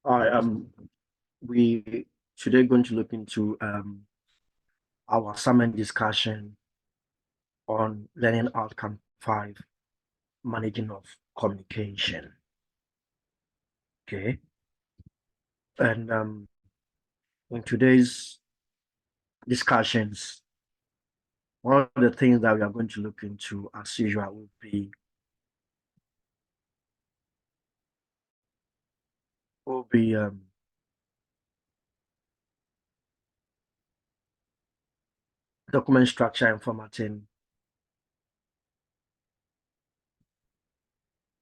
We today going to look into our assignment discussion on learning outcome 5, managing of communication. Okay, and in today's discussions, one of the things that we are going to look into, as usual, will be document structure and formatting,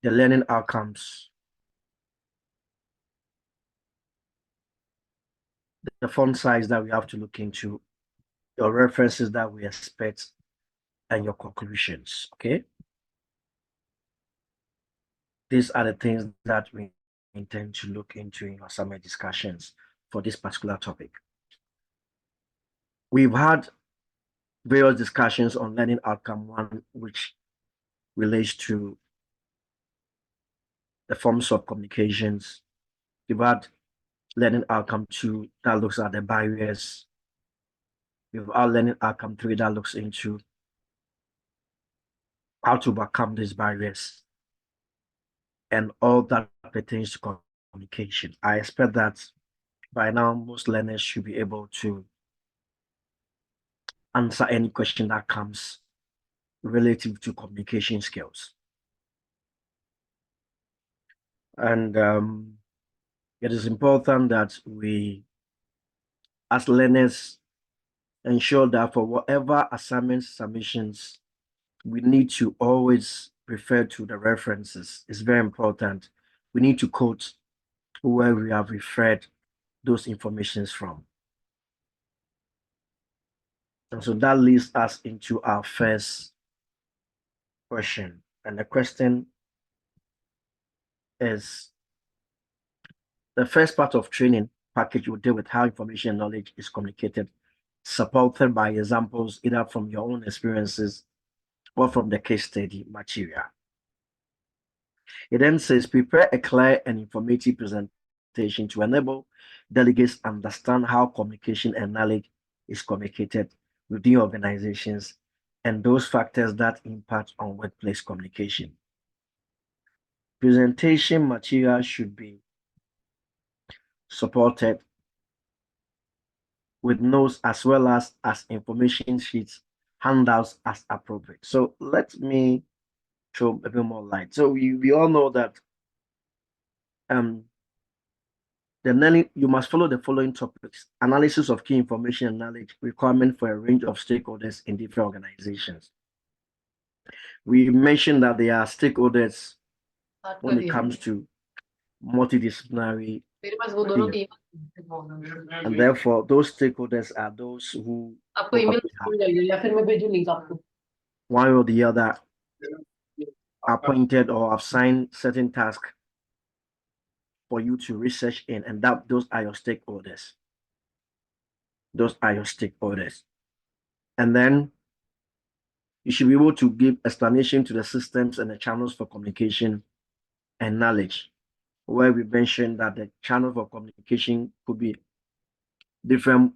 the learning outcomes, the font size that we have to look into, your references that we expect, and your conclusions. Okay, these are the things that we intend to look into in our summer discussions for this particular topic. We've had various discussions on learning outcome 1, which relates to the forms of communications. We've had learning outcome 2 that looks at the barriers. We've had learning outcome 3 that looks into how to overcome these barriers and all that pertains to communication. I expect that by now most learners should be able to answer any question that comes relative to communication skills. And it is important that we, as learners, ensure that for whatever assignments, submissions, we need to always refer to the references. It's very important. We need to quote where we have referred those informations from. And so that leads us into our first question. And the question is, the first part of training package will deal with how information and knowledge is communicated, supported by examples either from your own experiences or from the case study material. It then says, prepare a clear and informative presentation to enable delegates understand how communication and knowledge is communicated within organizations and those factors that impact on workplace communication. Presentation material should be supported with notes as well as information sheets, handouts as appropriate. So let me throw a bit more light. So we all know that you must follow the following topics: analysis of key information and knowledge, requirement for a range of stakeholders in different organizations. We mentioned that there are stakeholders when it comes to multidisciplinary teams. And therefore, those stakeholders are those who one or the other appointed or assigned certain tasks for you to research in, and those are your stakeholders. Those are your stakeholders. And then you should be able to give explanation to the systems and the channels for communication and knowledge, where we mentioned that the channel for communication could be different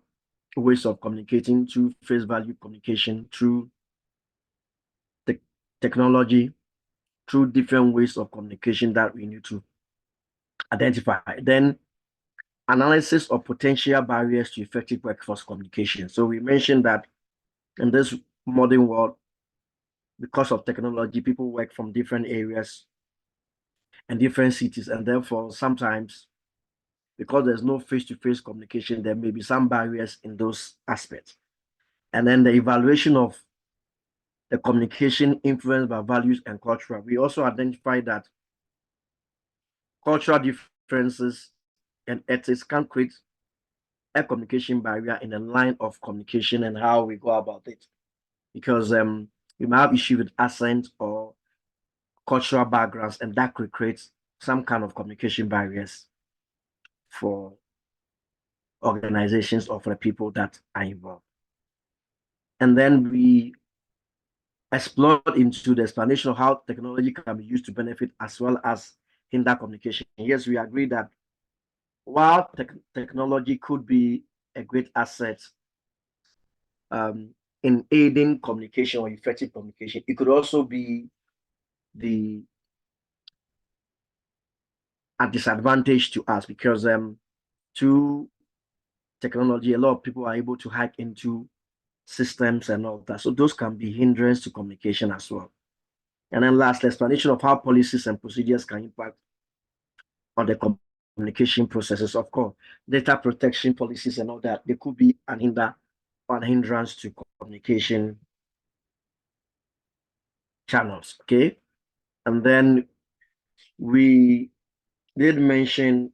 ways of communicating, through face value communication, through the technology, through different ways of communication that we need to identify. Then analysis of potential barriers to effective workforce communication. So we mentioned that in this modern world, because of technology, people work from different areas and different cities, and therefore sometimes, because there's no face-to-face communication, there may be some barriers in those aspects. And then the evaluation of the communication influenced by values and culture. We also identified that cultural differences and ethics can create a communication barrier in the line of communication and how we go about it. Because we might have issue with accent or cultural backgrounds, and that could create some kind of communication barriers for organizations or for the people that are involved. And then we explored into the explanation of how technology can be used to benefit as well as hinder communication. Yes, we agree that while technology could be a great asset in aiding communication or effective communication, it could also be a disadvantage to us, because through technology, a lot of people are able to hack into systems and all that. So those can be hindrance to communication as well. And then last, explanation of how policies and procedures can impact on the communication processes. Of course, data protection policies and all that, they could be an hindrance to communication channels. Okay. And then we did mention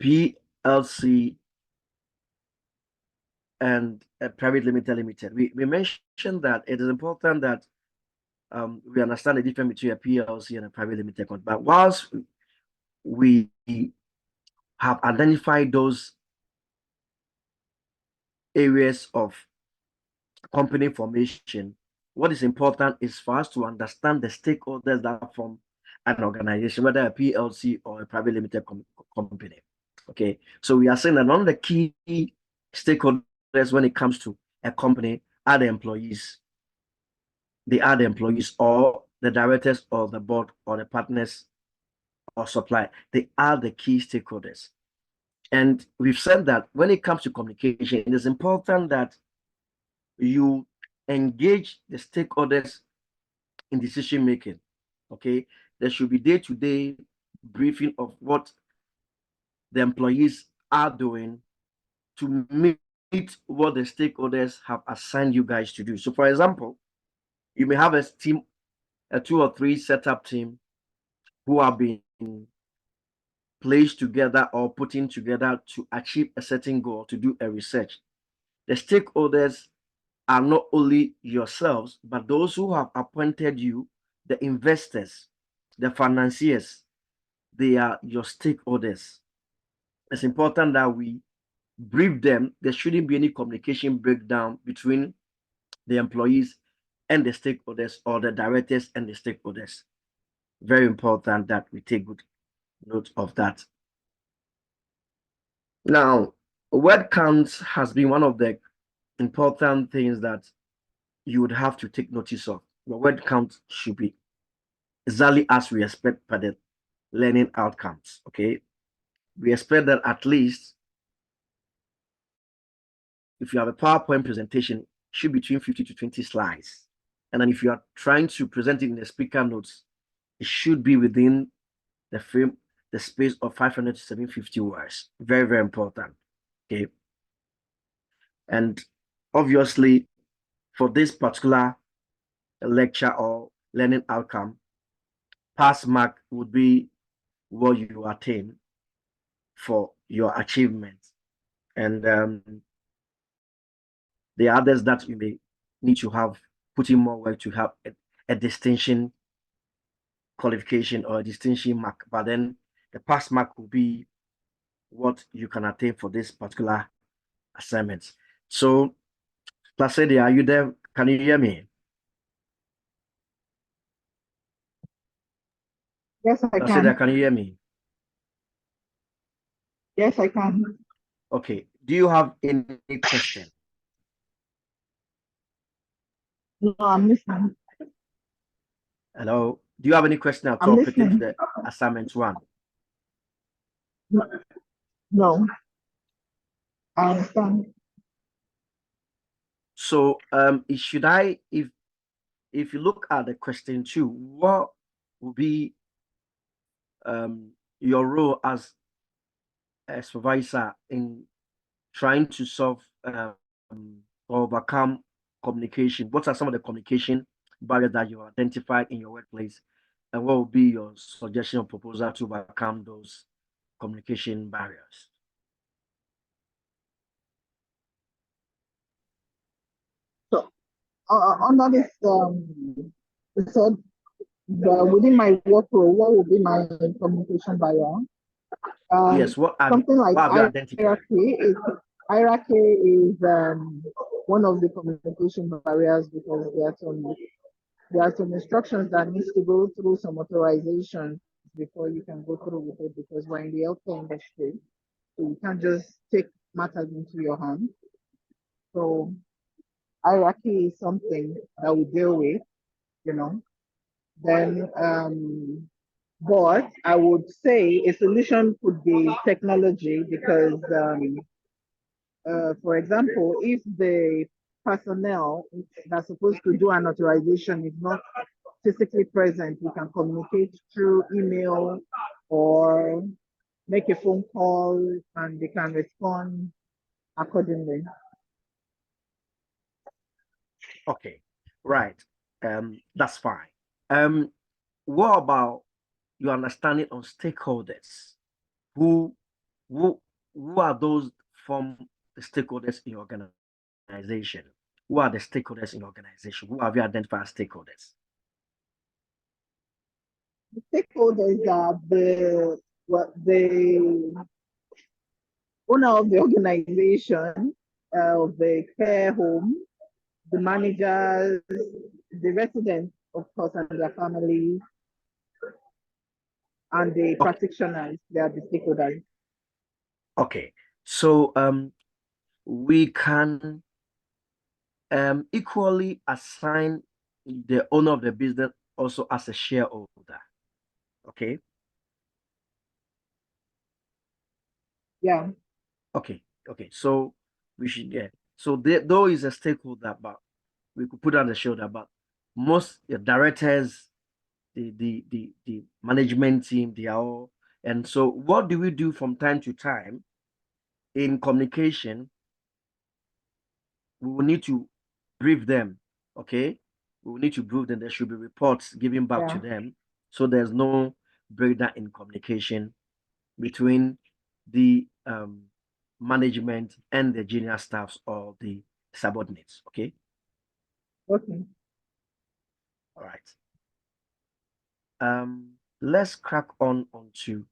PLC and a private limited. We mentioned that it is important that we understand the difference between a PLC and a private limited company. But whilst we have identified those areas of company formation, what is important is for us to understand the stakeholders that form an organization, whether a PLC or a private limited company. Okay, so we are saying that one of the key stakeholders when it comes to a company are the employees. They are the employees or the directors or the board or the partners or supply. They are the key stakeholders. And we've said that when it comes to communication, it is important that you engage the stakeholders in decision making. Okay, there should be day-to-day briefing of what the employees are doing to meet what the stakeholders have assigned you guys to do. So, for example, you may have a team, a 2 or 3 setup team who have been placed together or putting together to achieve a certain goal, to do a research. The stakeholders are not only yourselves, but those who have appointed you, the investors, the financiers. They are your stakeholders. It's important that we brief them. There shouldn't be any communication breakdown between the employees and the stakeholders, or the directors and the stakeholders. Very important that we take good note of that. Now, word counts has been one of the important things that you would have to take notice of. The word count should be exactly as we expect for the learning outcomes. Okay, we expect that at least if you have a PowerPoint presentation, should be between 50 to 20 slides. And then if you are trying to present it in the speaker notes, it should be within the frame, the space of 500 to 750 words. Very, very important. Okay. And obviously, for this particular lecture or learning outcome, pass mark would be what you attain for your achievement. And the others that you may need to have, put in more work to have a distinction qualification or a distinction mark. But then the pass mark will be what you can attain for this particular assignment. So, Placidi, are you there? Can you hear me? Yes, I Placidi, can you hear me? Yes, I can. Okay. Do you have any question? No, I'm listening. Hello. Do you have any question at I'm all listening. pertaining to the assignment 1? No. I understand. So, if you look at the question 2, what will be your role as a supervisor in trying to solve or overcome communication? What are some of the communication barriers that you identified in your workplace, and what will be your suggestion or proposal to overcome those communication barriers? So, under this, you said within my work role, what would be my communication barrier? Yes, what have Something like you identified? hierarchy is hierarchy is one of the communication barriers because there are some instructions that needs to go through some authorization before you can go through with it because we're in the healthcare industry. So you can't just take matters into your hand. So hierarchy is something that we deal with, you know. Then but I would say a solution could be technology because for example, if the personnel that's supposed to do an authorization is not physically present, we can communicate through email or make a phone call and they can respond accordingly. Okay, right. That's fine. What about your understanding on stakeholders? Who who who are those from the stakeholders in your organization? Who are the stakeholders in your organization? Who have you identified as stakeholders? The stakeholders are the owner of the organization, of the care home, the managers, the residents, of course, and their families, and the Okay, practitioners. They are the stakeholders. okay. So we can equally assign the owner of the business also as a shareholder. Okay, Yeah. okay, okay. So we should so though is a stakeholder, but we could put on the shoulder, but most directors, the management team, they are all. And so what do we do from time to time in communication? We will need to brief them. Okay, we will need to brief them. There should be reports given back to Yeah. them, so there's no breakdown in communication between the management and the junior staffs or the subordinates. Okay, Okay. all right. Let's crack on onto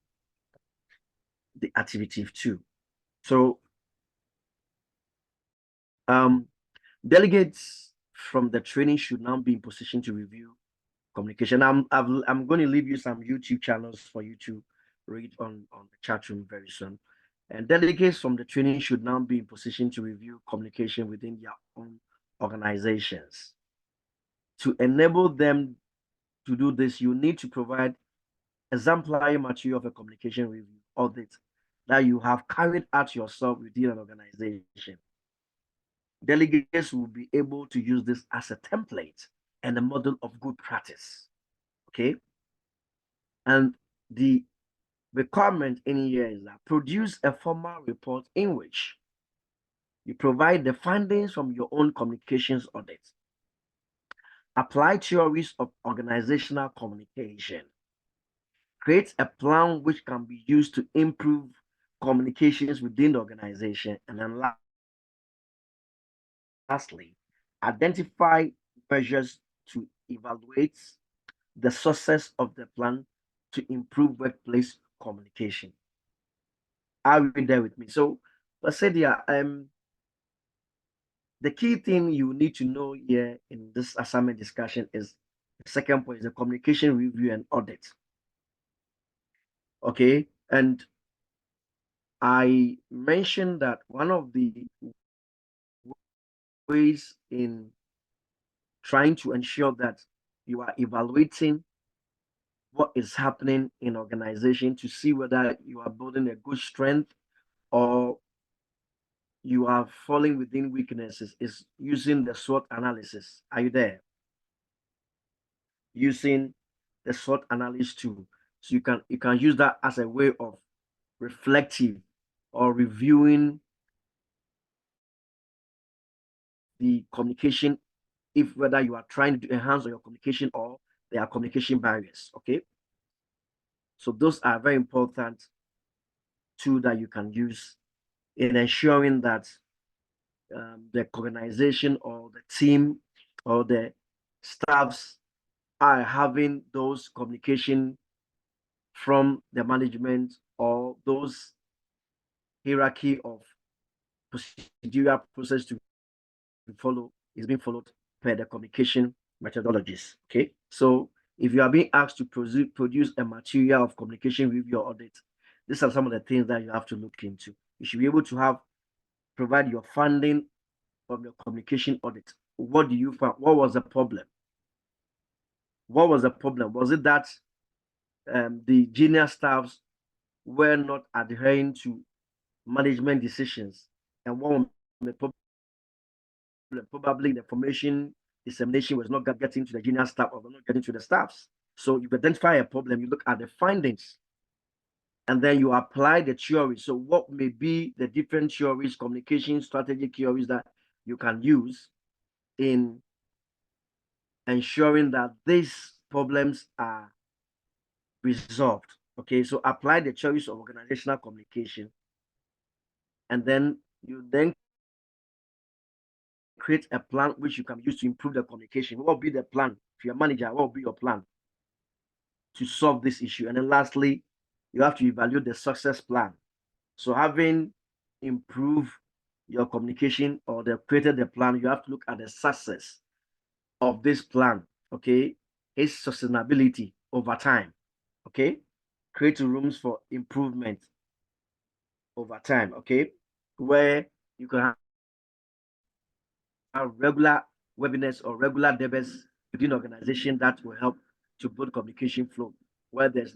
the activity 2. So delegates from the training should now be in position to review communication. I'm going to leave you some YouTube channels for you to read on the chat room very soon. And delegates from the training should now be in position to review communication within their own organizations. To enable them to do this, you need to provide exemplary material of a communication review audit that you have carried out yourself within an organization. Delegates will be able to use this as a template and a model of good practice. Okay. And the requirement in here is that produce a formal report in which you provide the findings from your own communications audit, apply theories of organizational communication, create a plan which can be used to improve communications within the organization, and then lastly, identify measures to evaluate the success of the plan to improve workplace communication. Are you there with me? So let's say the key thing you need to know here in this assignment discussion is the second point is the communication review and audit. Okay, and I mentioned that one of the ways in trying to ensure that you are evaluating what is happening in organization to see whether you are building a good strength or you are falling within weaknesses is using the SWOT analysis. Are you there? Using the SWOT analysis tool. So you can use that as a way of reflective or reviewing the communication, if whether you are trying to enhance your communication or there are communication barriers. Okay. So those are very important tools that you can use in ensuring that the organization or the team or the staffs are having those communication from the management or those hierarchy of procedural process to follow is being followed per the communication methodologies. Okay, so if you are being asked to produce a material of communication review or audit, these are some of the things that you have to look into. You should be able to provide your funding of your communication audit. What do you find? What was the problem? What was the problem? Was it that the junior staffs were not adhering to management decisions? And one the problem, probably the information dissemination was not getting to the junior staff or not getting to the staffs. So you identify a problem, you look at the findings, and then you apply the theory. So what may be the different theories, communication strategy theories that you can use in ensuring that these problems are resolved. Okay, so apply the theories of organizational communication, and then you then create a plan which you can use to improve the communication. What will be the plan? If you're a manager, what will be your plan to solve this issue? And then lastly, you have to evaluate the success plan. So having improved your communication or created the plan, you have to look at the success of this plan, okay? Its sustainability over time, okay? Create rooms for improvement over time, okay? Where you can have regular webinars or regular debates within organization that will help to build communication flow. Where there's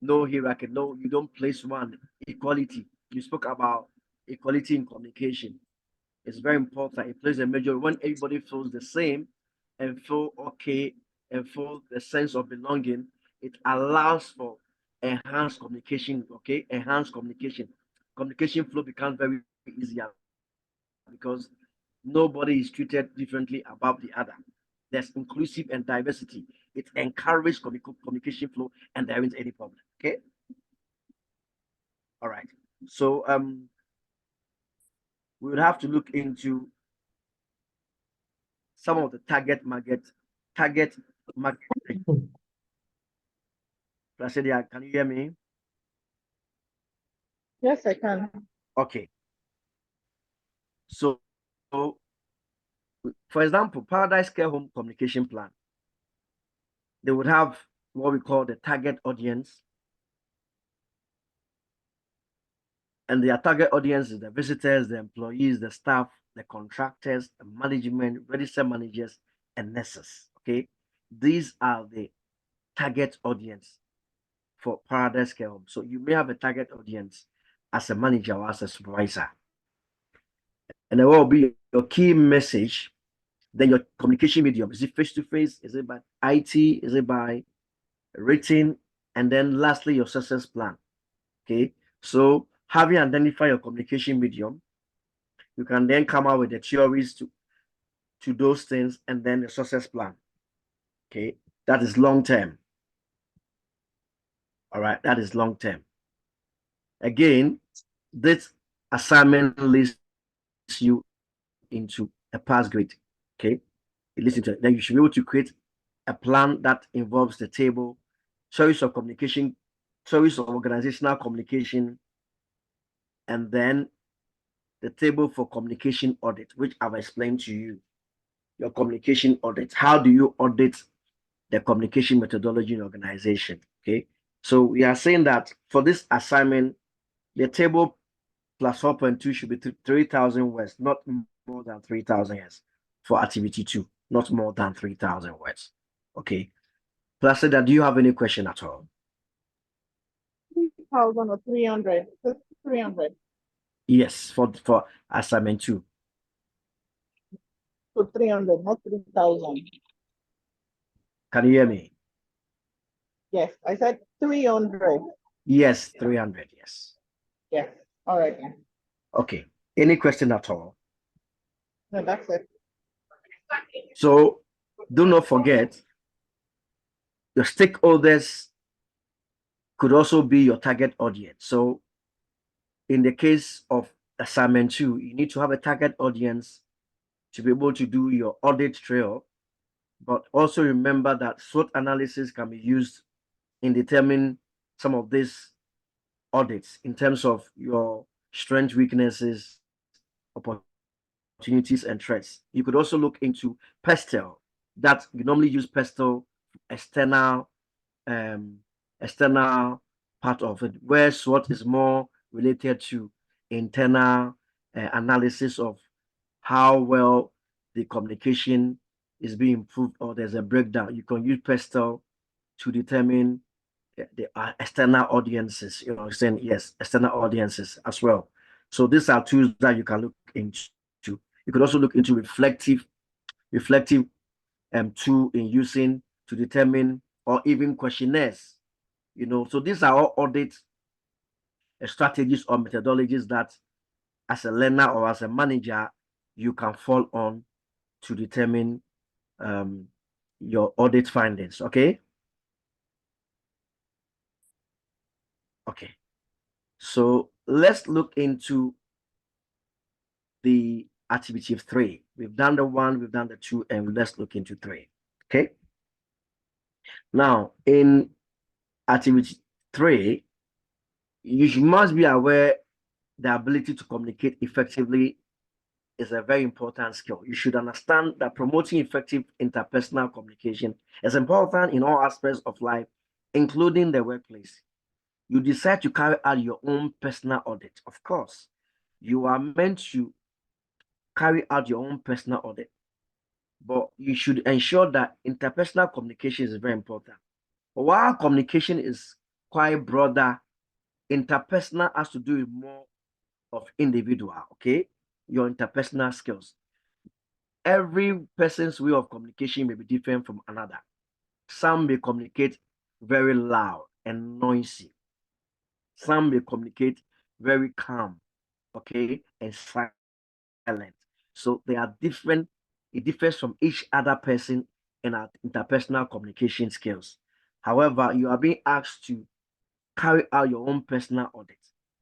no hierarchy, no, you don't place one. Equality. You spoke about equality in communication. It's very important. It plays a major role when everybody feels the same and feel okay and feel the sense of belonging. It allows for enhanced communication. Okay, enhanced communication. Communication flow becomes very easier because nobody is treated differently about the other. There's inclusive and diversity. It encourages communication flow, and there isn't any problem. Okay. All right. So we would have to look into some of the target market. Placidia, can you hear me? Yes, I can. Okay. So, for example, Paradise Care Home Communication Plan, they would have what we call the target audience. And their target audience is the visitors, the employees, the staff, the contractors, the management, register managers, and nurses. Okay. These are the target audience for Paradise Care Home. So you may have a target audience as a manager or as a supervisor. And then what will be your key message? Then your communication medium. Is it face-to-face? Is it by IT? Is it by written? And then lastly, your success plan. Okay. So having identified your communication medium, you can then come out with the theories to those things and then the success plan. Okay. That is long term. All right. That is long term. Again, this assignment leads you into a pass grade. Okay. Listen to it. Then you should be able to create a plan that involves the table, choice of communication, choice of organizational communication, and then the table for communication audit, which I've explained to you. Your communication audit. How do you audit the communication methodology in organization? Okay. So we are saying that for this assignment, the table plus 4.2 should be 3,000 words, not more than 3,000 words for activity 2, not more than 3,000 words. Okay. Placida, do you have any question at all? 3,000 or 300? 300. Yes, for assignment 2. So 300, not 3,000. Can you hear me? Yes, I said 300. Yes, 300. Yes. Yes. All right. Okay. Any question at all? No, that's it. So do not forget, your stakeholders could also be your target audience. So in the case of assignment 2, you need to have a target audience to be able to do your audit trail. But also remember that SWOT analysis can be used in determining some of these audits in terms of your strengths, weaknesses, opportunities, and threats. You could also look into PESTEL. That you normally use PESTEL external external part of it, where SWOT is more related to internal analysis of how well the communication is being improved, or there's a breakdown. You can use PESTEL to determine the external audiences, saying yes, external audiences as well. So these are tools that you can look into. You could also look into reflective tool in using to determine, or even questionnaires. So these are all audit strategies or methodologies that as a learner or as a manager you can fall on to determine your audit findings. Okay, so let's look into the activity of 3. We've done the 1, we've done the 2, and let's look into 3. Okay, now in activity 3, you must be aware the ability to communicate effectively is a very important skill. You should understand that promoting effective interpersonal communication is important in all aspects of life, including the workplace. You decide to carry out your own personal audit. Of course, you are meant to carry out your own personal audit, but you should ensure that interpersonal communication is very important. While communication is quite broader, interpersonal has to do with more of individual, okay? Your interpersonal skills. Every person's way of communication may be different from another. Some may communicate very loud and noisy. Some may communicate very calm, okay, and silent. So they are different. It differs from each other person in our interpersonal communication skills. However, you are being asked to carry out your own personal audit.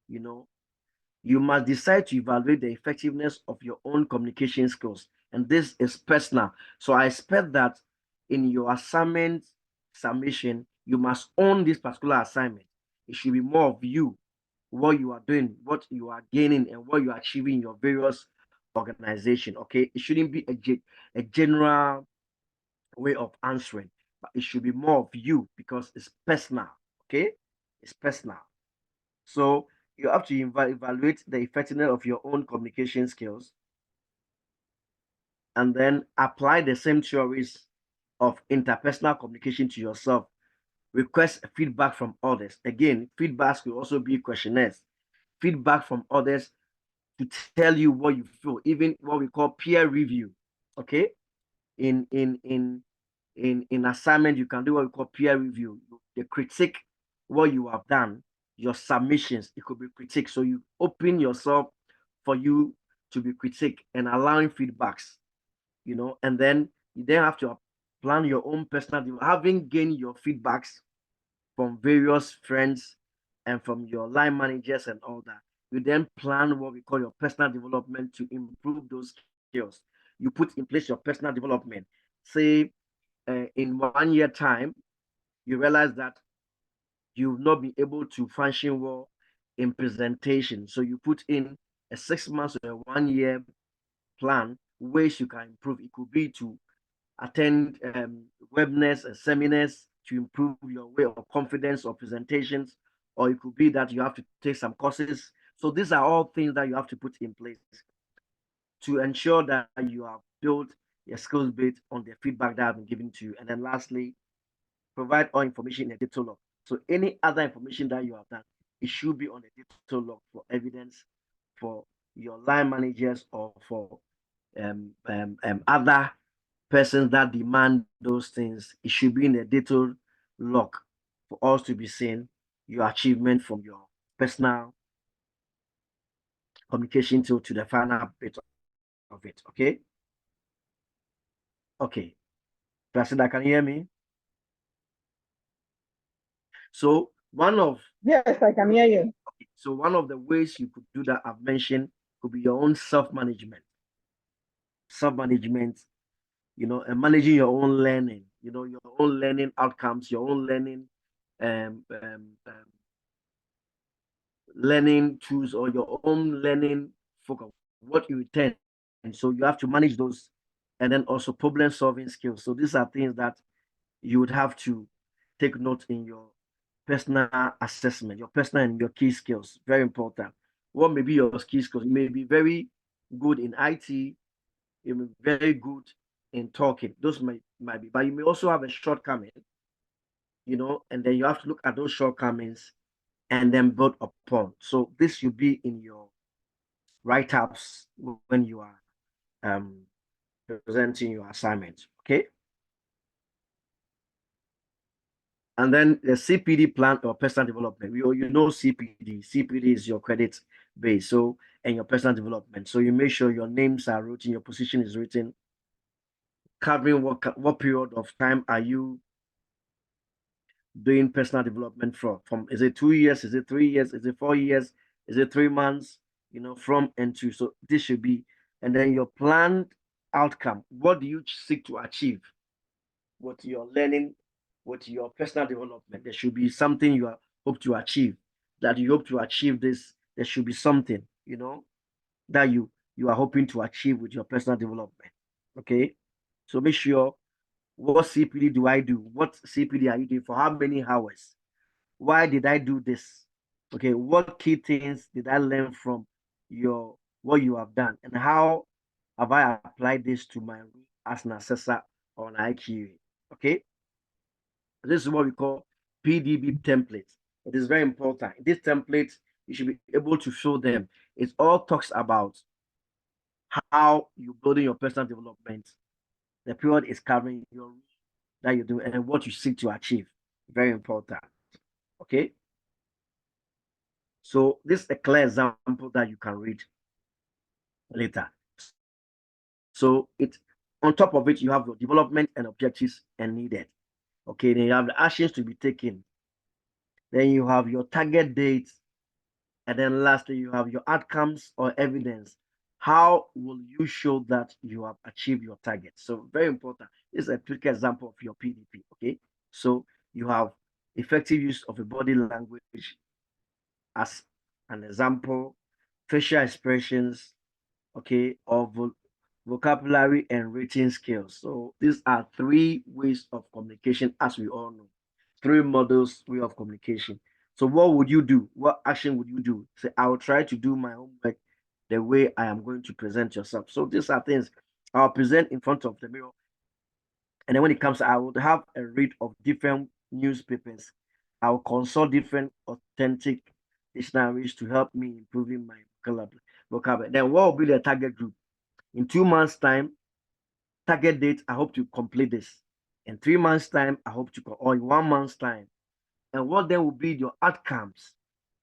You must decide to evaluate the effectiveness of your own communication skills, and this is personal. So I expect that in your assignment submission, you must own this particular assignment. It should be more of you, what you are doing, what you are gaining, and what you are achieving in your various organization. Okay, it shouldn't be a general way of answering, but it should be more of you because it's personal. Okay, it's personal. So you have to evaluate the effectiveness of your own communication skills and then apply the same theories of interpersonal communication to yourself. Request feedback from others. Again, feedbacks will also be questionnaires. Feedback from others to tell you what you feel, even what we call peer review. Okay, in assignment, you can do what we call peer review. They critique what you have done, your submissions. It could be critique. So you open yourself for you to be critique and allowing feedbacks, and then you then have to plan your own personal, having gained your feedbacks from various friends and from your line managers and all that. You then plan what we call your personal development to improve those skills. You put in place your personal development. Say in 1 year time, you realize that you've not been able to function well in presentation. So you put in a 6 months or a 1 year plan, ways you can improve. It could be to attend webinars and seminars to improve your way of confidence or presentations, or it could be that you have to take some courses. So these are all things that you have to put in place to ensure that you have built your skills based on the feedback that I've been given to you. And then lastly, provide all information in a detailed log. So any other information that you have done, it should be on a detailed log for evidence for your line managers or for other persons that demand those things. It should be in a detailed log for us to be seeing your achievement from your personal communication to the final bit of it. Okay. Placida, can you hear me? So yes, I can hear you. So one of the ways you could do that I've mentioned could be your own self-management. Self-management, and managing your own learning, your own learning outcomes, your own learning learning tools or your own learning focus, what you intend. And so you have to manage those, and then also problem solving skills. So these are things that you would have to take note in your personal assessment, your personal and your key skills. Very important. What may be your key skills? You may be very good in IT, you may be very good in talking. Those might be, but you may also have a shortcoming, and then you have to look at those shortcomings and then build upon. So this should be in your write-ups when you are presenting your assignment. Okay. And then the CPD plan or personal development. CPD. CPD is your credit base. So, and your personal development. So you make sure your names are written, your position is written, covering what period of time are you doing personal development from is it 2 years, is it 3 years, is it 4 years, is it 3 months, from and to. So this should be, and then your planned outcome. What do you seek to achieve? What you're learning, with your personal development, there should be something you hope to achieve. That you hope to achieve this, there should be something, that you are hoping to achieve with your personal development. Okay. So make sure, what CPD do I do? What CPD are you doing? For how many hours? Why did I do this? Okay, what key things did I learn from what you have done? And how have I applied this to my role as an assessor or an IQA? Okay. This is what we call PDB template. It is very important. This template, you should be able to show them. It all talks about how you're building your personal development. The period is covering your that you do and what you seek to achieve. Very important. Okay. So this is a clear example that you can read later. So it on top of it, you have your development and objectives and needed. Okay, then you have the actions to be taken. Then you have your target dates. And then lastly, you have your outcomes or evidence. How will you show that you have achieved your target? So very important. This is a quick example of your PDP. Okay. So you have effective use of a body language as an example, facial expressions, okay, or vocabulary and written skills. So these are 3 ways of communication, as we all know. 3 models way of communication. So what would you do? What action would you do? Say, I will try to do my homework the way I am going to present yourself. So these are things I'll present in front of the mirror. And then when it comes, I would have a read of different newspapers. I will consult different authentic dictionaries to help me improving my vocabulary. Then what will be the target group? In 2 months' time, target date, I hope to complete this. In 3 months' time, I hope to, or in 1 month's time. And what then will be your outcomes?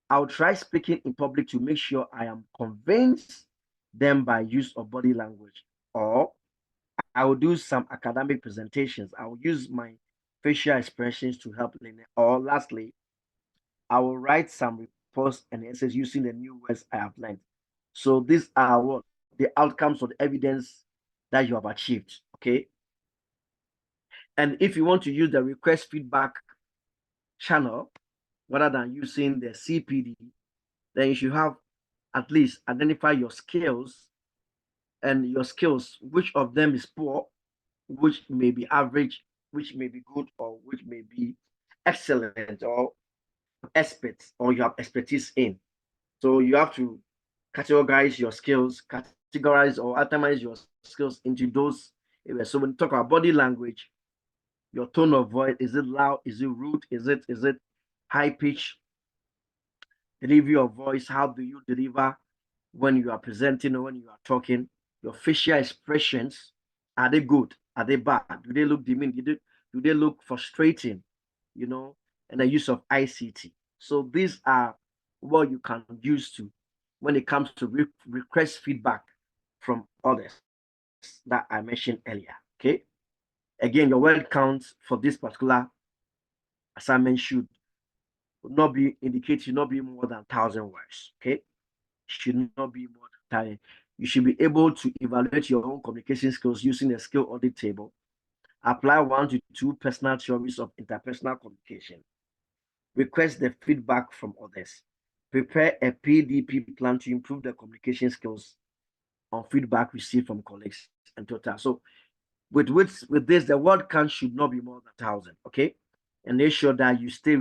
I'll try speaking in public to make sure I am convinced them by use of body language. Or I will do some academic presentations. I will use my facial expressions to help learn. Or lastly, I will write some reports and essays using the new words I have learned. So these are what the outcomes or the evidence that you have achieved. Okay. And if you want to use the request feedback channel rather than using the CPD, then you should have at least identify your skills and your skills, which of them is poor, which may be average, which may be good, or which may be excellent or expert, or you have expertise in. So you have to categorize your skills, categorize or itemize your skills into those areas. So when you talk about body language, your tone of voice, is it loud, is it rude, is it high pitch, delivery of voice, how do you deliver when you are presenting or when you are talking? Your facial expressions, are they good, are they bad, do they look demeaning, do they look frustrating, and the use of ICT. So these are what you can use to when it comes to request feedback from others that I mentioned earlier. Okay. Again, your word count for this particular assignment should not be more than 1,000 words. Okay. Should not be more than 1,000. You should be able to evaluate your own communication skills using a skill audit table. Apply 1 to 2 personal theories of interpersonal communication. Request the feedback from others. prepare a PDP plan to improve the communication skills on feedback received from colleagues and total. So with this, the word count should not be more than 1,000, okay? And make sure that you stay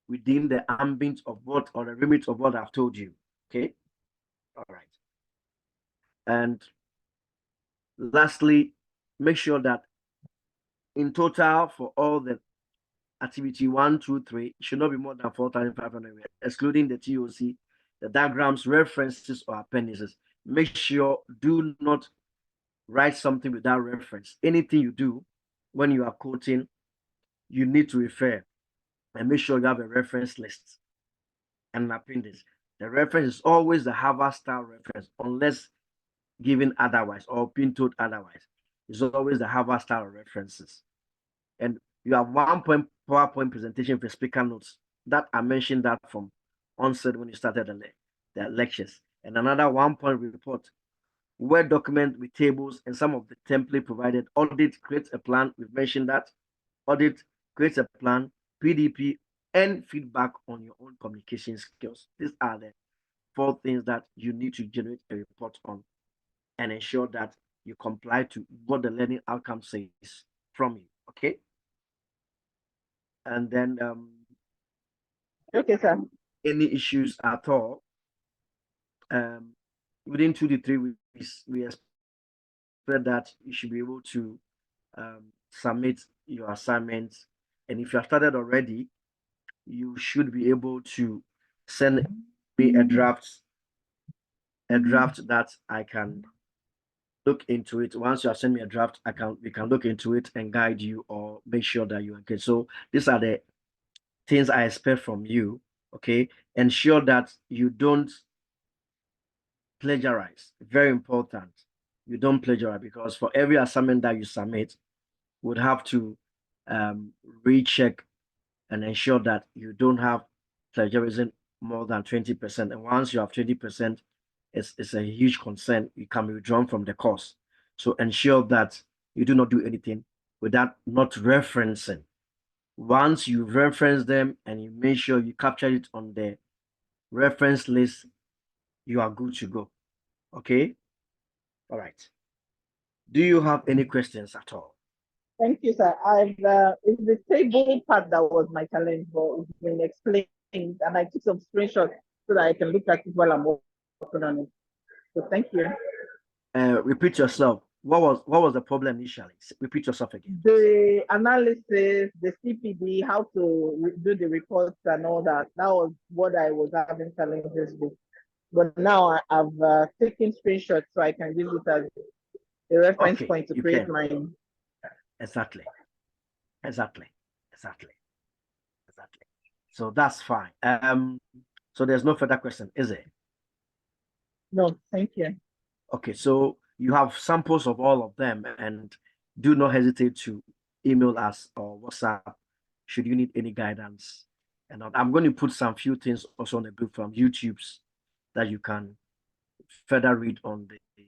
within the ambit of what, or the limit of what I've told you, okay? All right. And lastly, make sure that in total for all the activity 1, 2, 3 should not be more than 4,500, excluding the TOC, the diagrams, references, or appendices. Make sure do not write something without reference. Anything you do when you are quoting, you need to refer and make sure you have a reference list and an appendix. The reference is always the Harvard style reference, unless given otherwise or being told otherwise. It's always the Harvard style references. And you have 1 point PowerPoint presentation for speaker notes that I mentioned that from onset when you started the lectures, and another 1 point report, Word document with tables and some of the template provided. Audit, create a plan. We've mentioned that. Audit, create a plan, PDP, and feedback on your own communication skills. These are the 4 things that you need to generate a report on and ensure that you comply to what the learning outcome says from you. Okay. And then Okay, sir. any issues at all, within 2 to 3 weeks, we expect that you should be able to submit your assignments. And if you have started already, you should be able to send me a draft that I can look into it. Once you have sent me a draft, we can look into it and guide you or make sure that you are okay. So these are the things I expect from you. Okay, ensure that you don't plagiarize. Very important. You don't plagiarize, because for every assignment that you submit, would have to recheck and ensure that you don't have plagiarism more than 20%. And once you have 20%, it's a huge concern. You can be withdrawn from the course. So ensure that you do not do anything without not referencing. Once you reference them and you make sure you capture it on the reference list, you are good to go. Okay. All right. Do you have any questions at all? Thank you, sir. It's the table part that was my challenge, but it's been explained, and I took some screenshots so that I can look at it while I'm working on it. So thank you. Repeat yourself. What was the problem initially? Repeat yourself again. The analysis, the CPD, how to do the reports and all that. That was what I was having challenges with. But now I've taken screenshots so I can use it as a reference point to create mine. Exactly. So that's fine. So there's no further question, is it? No, thank you. Okay, so you have samples of all of them, and do not hesitate to email us or WhatsApp should you need any guidance. And I'm going to put some few things also on the group from YouTube's that you can further read on the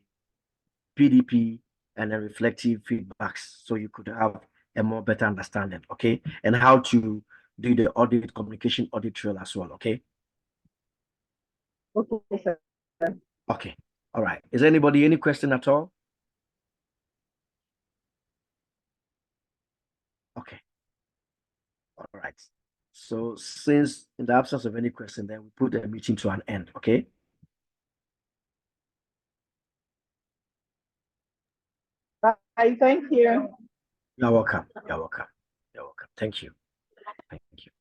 PDP and the reflective feedbacks, so you could have a more better understanding, okay? And how to do the audit, communication audit trail as well, okay? Okay, sir. Okay, all right. Is anybody any question at all? Okay, all right. So since in the absence of any question, then we put the meeting to an end, okay? Bye, thank you. You're welcome. You're welcome. You're welcome. Thank you. Thank you.